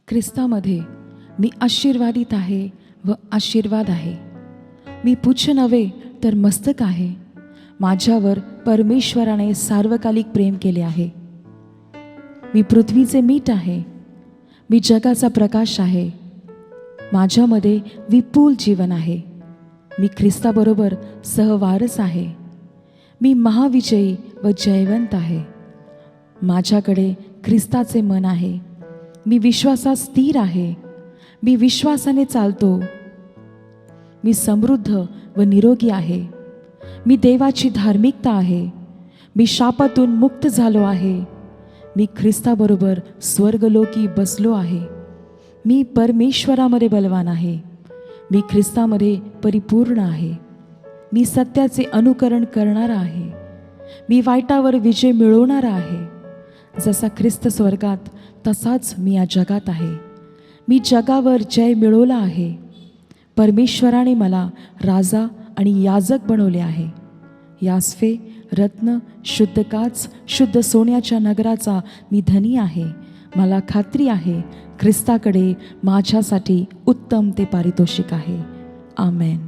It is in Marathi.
ख्रिस्तामध्ये मी आशीर्वादित आहे व आशीर्वाद आहे. मी पुच्छ नव्हे तर मस्तक आहे. माझ्यावर परमेश्वराने सार्वकालिक प्रेम केले आहे. मी पृथ्वीचे मीठ आहे. मी जगाचा प्रकाश आहे. माझ्यामध्ये विपुल जीवन आहे. मी ख्रिस्ताबरोबर सहवारस आहे. मी महाविजयी व जयवंत आहे. माझ्याकडे ख्रिस्ताचे मन आहे. मी विश्वासात स्थिर आहे. मी विश्वासाने चालतो. मी समृद्ध व निरोगी आहे. मी देवाची धार्मिकता आहे. मी शापातून मुक्त झालो आहे. मी ख्रिस्ताबरोबर स्वर्गलोकी बसलो आहे. मी परमेश्वरामध्ये बलवान आहे. मी ख्रिस्तामध्ये परिपूर्ण आहे. मी सत्याचे अनुकरण करणारा आहे. मी वाईटावर विजय मिळवणारा आहे. जसा ख्रिस्त स्वर्गात तसाच मी या जगात आहे. मी जगावर जय मिळवला आहे. परमेश्वराने मला राजा आणि याजक बनवले आहे. यास्फे, रत्न, शुद्ध काच, शुद्ध सोन्याच्या नगराचा मी धनी आहे. मला खात्री आहे ख्रिस्ताकडे माझ्यासाठी उत्तम ते पारितोषिक आहे. आमेन.